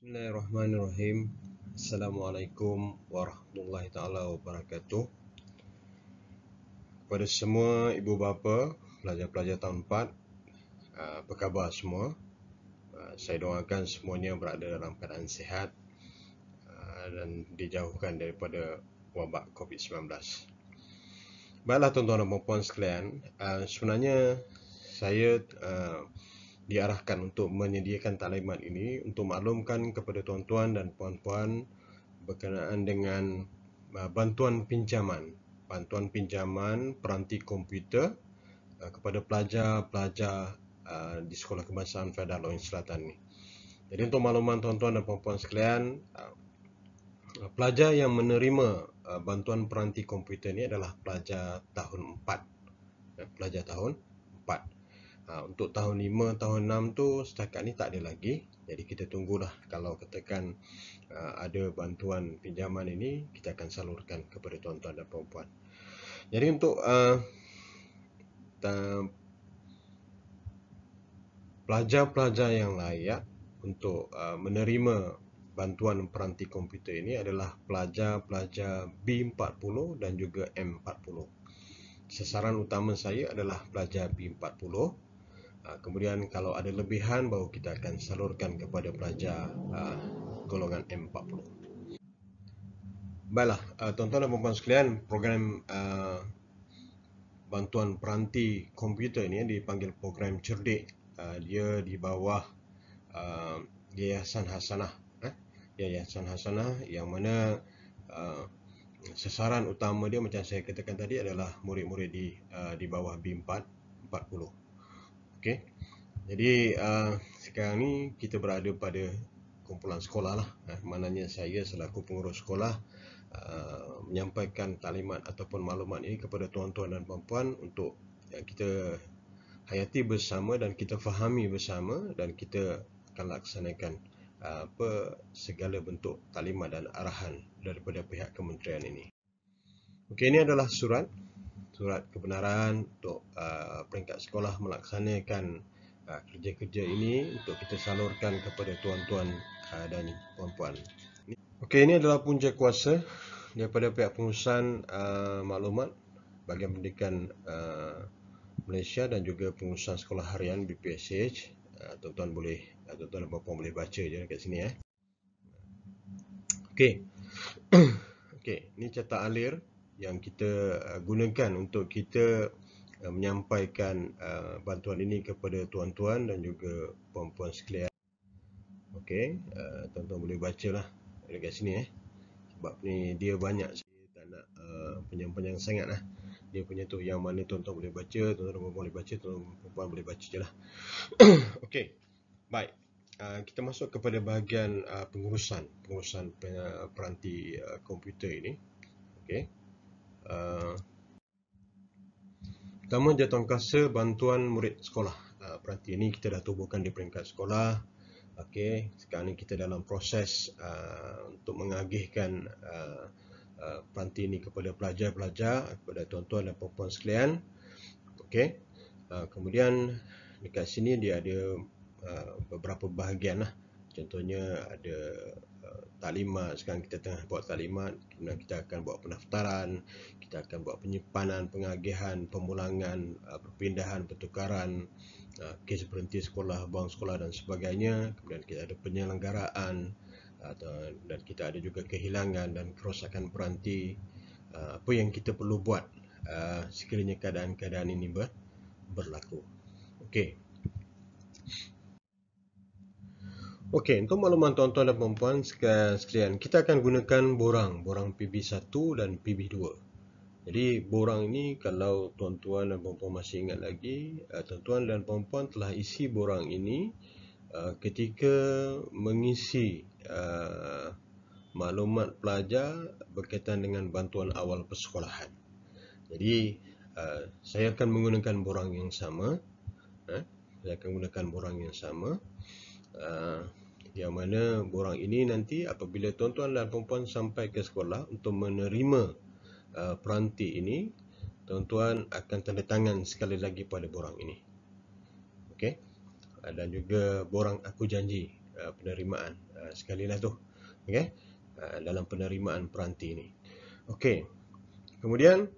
Bismillahirrahmanirrahim. Assalamualaikum warahmatullahi taala wabarakatuh. Kepada semua ibu bapa, pelajar-pelajar tahun 4, apa khabar semua? Saya doakan semuanya berada dalam keadaan sihat dan dijauhkan daripada wabak COVID-19. Baiklah tuan-tuan dan puan-puan sekalian, sebenarnya saya diarahkan untuk menyediakan taklimat ini untuk maklumkan kepada tuan-tuan dan puan-puan berkenaan dengan bantuan pinjaman peranti komputer kepada pelajar-pelajar di Sekolah Kebangsaan Federal Loyang Selatan ni. Jadi untuk makluman tuan-tuan dan puan-puan sekalian, pelajar yang menerima bantuan peranti komputer ni adalah pelajar tahun 4. Pelajar tahun 4. Untuk tahun 5, tahun 6 tu setakat ni tak ada lagi. Jadi kita tunggulah, kalau katakan ada bantuan pinjaman ini, kita akan salurkan kepada tuan-tuan dan puan-puan. Jadi untuk pelajar-pelajar yang layak untuk menerima bantuan peranti komputer ini adalah pelajar-pelajar B40 dan juga M40. Sasaran utama saya adalah pelajar B40. Kemudian kalau ada lebihan, baru kita akan salurkan kepada pelajar golongan M40. Baiklah, tuan-tuan dan puan-puan sekalian, program bantuan peranti komputer ini dipanggil program cerdik. Dia di bawah Yayasan Hasanah. Yayasan Hasanah yang mana sasaran utama dia macam saya katakan tadi adalah murid-murid di bawah B40. Okey. Jadi sekarang ni kita berada pada kumpulan sekolah lah. Maknanya saya selaku pengurus sekolah menyampaikan taklimat ataupun maklumat ini kepada tuan-tuan dan puan-puan untuk kita hayati bersama dan kita fahami bersama, dan kita akan laksanakan segala bentuk taklimat dan arahan daripada pihak kementerian ini. Okey, ini adalah surat kebenaran untuk peringkat sekolah melaksanakan kerja-kerja ini untuk kita salurkan kepada tuan-tuan dan puan-puan. Okey, ini adalah punca kuasa daripada pihak pengurusan maklumat Bahagian Pendidikan Malaysia dan juga pengurusan sekolah harian BPSH. Tuan-tuan dan puan-puan boleh baca je dekat sini ya. Okey. Okey, ini cetak alir yang kita gunakan untuk kita menyampaikan bantuan ini kepada tuan-tuan dan juga puan-puan sekalian. Okey, tuan-tuan boleh bacalah dekat sini sebab ni dia banyak, saya tak nak panjang-panjang sangat lah. Dia punya tu yang mana tuan-tuan boleh baca, tuan-tuan dan puan-puan boleh baca, tuan-tuan dan puan-puan boleh baca je lah. Okey, baik. Kita masuk kepada bahagian pengurusan peranti komputer ini. Okey. Pertama, jawatankuasa bantuan murid sekolah. Peranti ini kita dah tubuhkan di peringkat sekolah. Okey, sekarang ni kita dalam proses untuk mengagihkan peranti ini kepada pelajar-pelajar, kepada tuan-tuan dan puan-puan sekalian. Okey. Kemudian dekat sini dia ada beberapa bahagian lah. Contohnya ada taklimat. Sekarang kita tengah buat taklimat. Kemudian kita akan buat pendaftaran, kita akan buat penyimpanan, pengagihan, pemulangan, perpindahan, pertukaran, kes berhenti sekolah, buang sekolah dan sebagainya. Kemudian kita ada penyelenggaraan, dan kita ada juga kehilangan dan kerosakan peranti. Apa yang kita perlu buat sekiranya keadaan-keadaan ini berlaku. Okey. Okey, untuk makluman tuan-tuan dan puan-puan sekalian, kita akan gunakan borang PB1 dan PB2. Jadi borang ini, kalau tuan-tuan dan puan-puan masih ingat lagi, tuan-tuan dan puan-puan telah isi borang ini ketika mengisi maklumat pelajar berkaitan dengan bantuan awal persekolahan. Jadi saya akan menggunakan borang yang sama. Yang mana borang ini nanti apabila tuan-tuan dan puan-puan sampai ke sekolah untuk menerima peranti ini, tuan-tuan akan tanda tangan sekali lagi pada borang ini. Okey. Dan juga borang aku janji. penerimaan. Sekali lah tu, okey, dalam penerimaan peranti ini. Okey, kemudian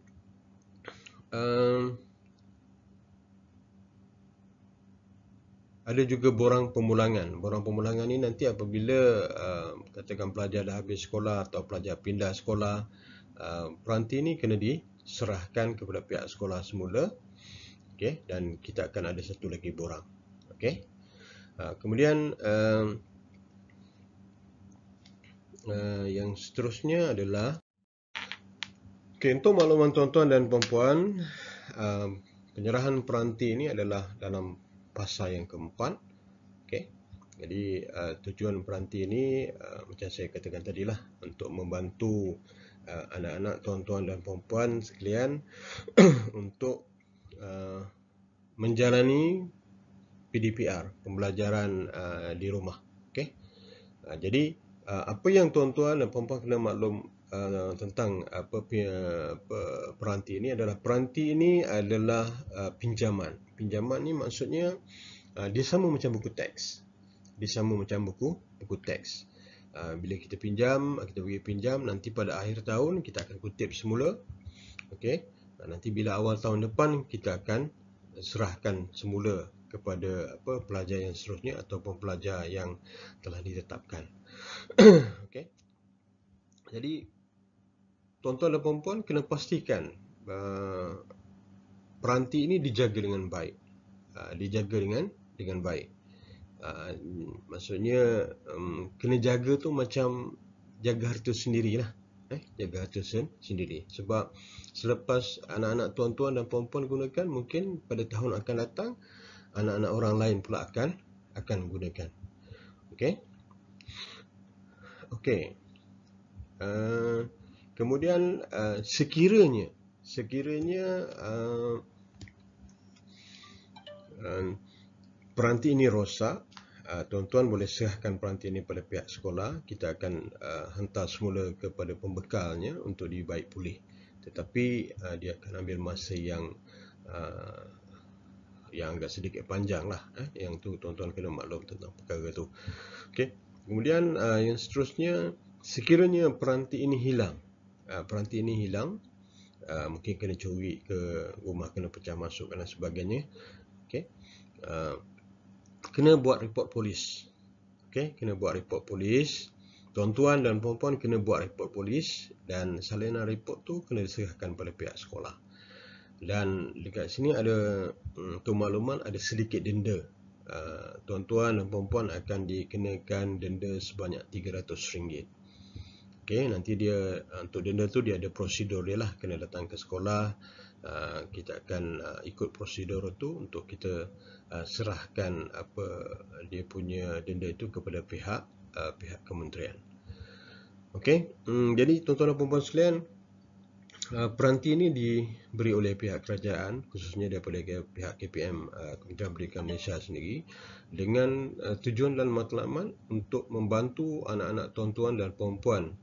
ada juga borang pemulangan. Borang pemulangan ni nanti apabila katakan pelajar dah habis sekolah atau pelajar pindah sekolah, peranti ni kena diserahkan kepada pihak sekolah semula. Okey, dan kita akan ada satu lagi borang. Okey. Kemudian yang seterusnya adalah, okey, untuk makluman tuan-tuan dan puan-puan, penyerahan peranti ini adalah dalam fasa yang keempat. Okey. Jadi tujuan peranti ini macam saya katakan tadilah, untuk membantu anak-anak tuan-tuan dan puan-puan sekalian untuk menjalani PDPR, pembelajaran di rumah. Okey. Jadi apa yang tuan-tuan dan puan-puan kena maklum tentang peranti ini adalah, peranti ini adalah pinjaman. Pinjaman ni maksudnya dia sama macam buku teks. Dia sama macam buku teks. Bila kita pinjam, kita pergi pinjam, nanti pada akhir tahun kita akan kutip semula. Okey. Nanti bila awal tahun depan kita akan serahkan semula kepada pelajar yang seterusnya ataupun pelajar yang telah ditetapkan. Okey. Jadi tuan-tuan dan puan-puan kena pastikan peranti ini dijaga dengan baik. Dijaga dengan baik. Maksudnya kena jaga tu macam jaga harta sendirilah. Jaga harta sendiri. Sebab selepas anak-anak tuan-tuan dan puan-puan gunakan, mungkin pada tahun akan datang anak-anak orang lain pula akan gunakan. Okey. Okey. Kemudian sekiranya peranti ini rosak, tuan-tuan boleh serahkan peranti ini pada pihak sekolah. Kita akan hantar semula kepada pembekalnya untuk dibaik pulih. Tetapi dia akan ambil masa yang agak sedikit panjang lah. Yang tu tuan-tuan kena maklum tentang perkara tu. Okey. Kemudian yang seterusnya, sekiranya peranti ini hilang, mungkin kena curi ke rumah, kena pecah masuk dan sebagainya. Okey. Kena buat report polis. Okey, kena buat report polis. Tuan-tuan dan puan-puan kena buat report polis, dan salinan report tu kena diserahkan pada pihak sekolah. Dan dekat sini ada untuk makluman, ada sedikit denda. Tuan-tuan dan puan-puan akan dikenakan denda sebanyak RM300. Okey, nanti dia untuk denda tu dia ada prosedur dia lah, kena datang ke sekolah. Kita akan ikut prosedur tu untuk kita serahkan dia punya denda itu kepada pihak kementerian. Okey, jadi tuan-tuan dan puan-puan sekalian, peranti ini diberi oleh pihak kerajaan, khususnya daripada pihak KPM, Kementerian Pendidikan Malaysia sendiri, dengan tujuan dan matlamat untuk membantu anak-anak tuan-tuan dan puan-puan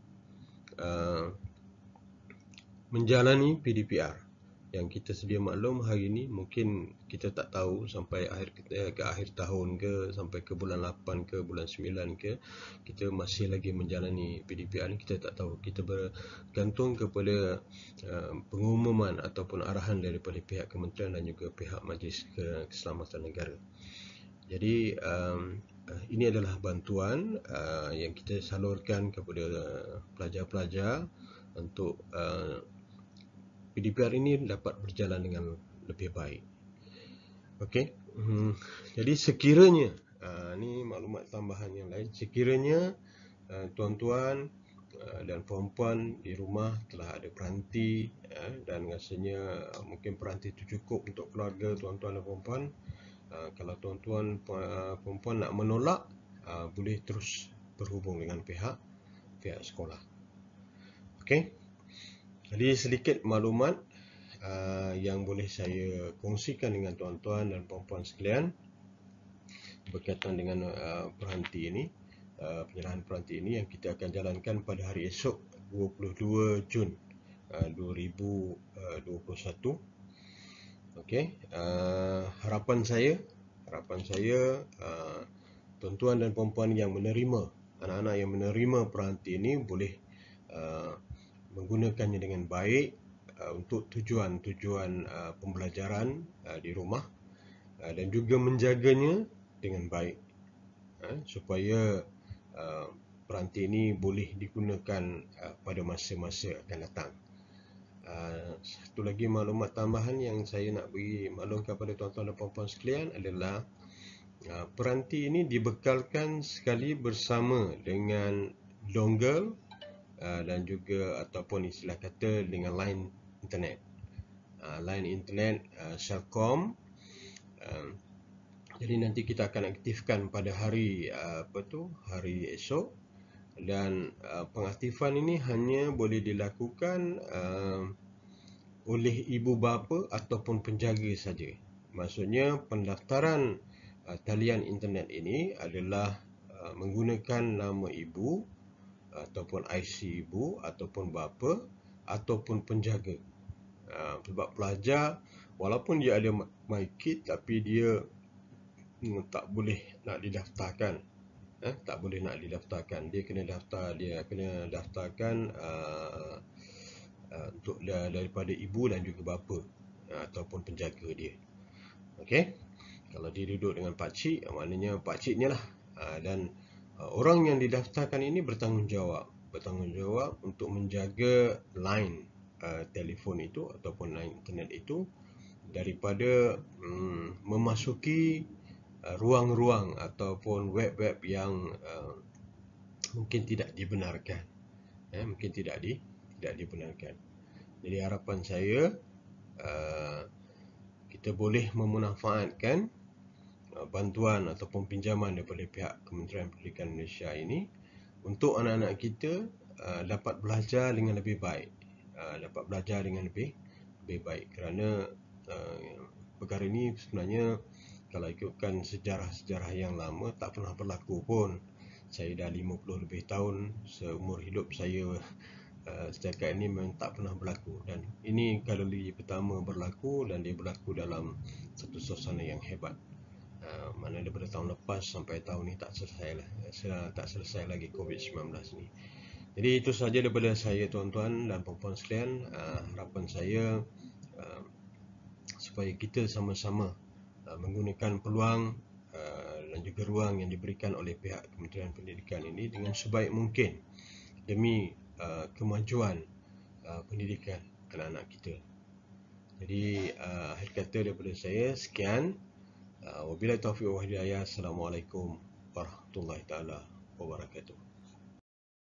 menjalani PDPR. Yang kita sedia maklum, hari ini mungkin kita tak tahu sampai ke akhir tahun ke, sampai ke bulan 8 ke, bulan 9 ke, kita masih lagi menjalani PDPR ni, kita tak tahu. Kita bergantung kepada pengumuman ataupun arahan daripada pihak kementerian dan juga pihak Majlis Keselamatan Negara. Jadi ini adalah bantuan yang kita salurkan kepada pelajar-pelajar untuk PDPR ini dapat berjalan dengan lebih baik. Okey. Jadi sekiranya ni maklumat tambahan yang lain, sekiranya tuan-tuan dan puan-puan di rumah telah ada peranti dan rasanya mungkin peranti itu cukup untuk keluarga tuan-tuan dan puan-puan, kalau tuan-tuan puan-puan nak menolak, boleh terus berhubung dengan pihak sekolah. Okey. Jadi sedikit maklumat yang boleh saya kongsikan dengan tuan-tuan dan puan-puan sekalian berkaitan dengan peranti ini, penyerahan peranti ini yang kita akan jalankan pada hari esok 22 Jun 2021. Okey, harapan saya tuan-tuan dan puan-puan yang menerima, anak-anak yang menerima peranti ini boleh menggunakannya dengan baik untuk tujuan-tujuan pembelajaran di rumah dan juga menjaganya dengan baik supaya peranti ini boleh digunakan pada masa-masa akan datang. Satu lagi maklumat tambahan yang saya nak bagi maklumkan kepada tuan-tuan dan puan-puan sekalian adalah peranti ini dibekalkan sekali bersama dengan dongle dan juga ataupun istilah kata dengan line internet. Line internet Celcom. Jadi nanti kita akan aktifkan pada hari hari esok, dan pengaktifan ini hanya boleh dilakukan oleh ibu bapa ataupun penjaga saja. Maksudnya pendaftaran talian internet ini adalah menggunakan nama ibu ataupun IC ibu ataupun bapa ataupun penjaga. Sebab pelajar walaupun dia ada MyKid tapi dia tak boleh nak didaftarkan. Tak boleh nak didaftarkan. Dia kena daftarkan untuk daripada ibu dan juga bapa ataupun penjaga dia. Okey. Kalau dia duduk dengan pak cik, maknanya pak ciknya lah. Dan orang yang didaftarkan ini bertanggungjawab untuk menjaga line telefon itu ataupun line internet itu daripada memasuki ruang-ruang ataupun web-web yang mungkin tidak dibenarkan. Mungkin tidak dibenarkan. Jadi harapan saya kita boleh memanfaatkan bantuan ataupun pinjaman daripada pihak Kementerian Pendidikan Malaysia ini untuk anak-anak kita dapat belajar dengan lebih baik. Kerana perkara ini sebenarnya kalau ikutkan sejarah-sejarah yang lama tak pernah berlaku pun. Saya dah 50 lebih tahun seumur hidup saya setakat ini memang tak pernah berlaku, dan ini kali pertama berlaku, dan dia berlaku dalam satu suasana yang hebat. Mana daripada tahun lepas sampai tahun ni tak selesai lagi COVID-19 ni. Jadi itu sahaja daripada saya tuan-tuan dan puan-puan sekalian. Harapan saya supaya kita sama-sama menggunakan peluang dan juga ruang yang diberikan oleh pihak Kementerian Pendidikan ini dengan sebaik mungkin demi kemajuan pendidikan anak-anak kita. Jadi akhir kata daripada saya sekian. Wabillahi taufiq wal hidayah. Assalamualaikum warahmatullahi taala wabarakatuh.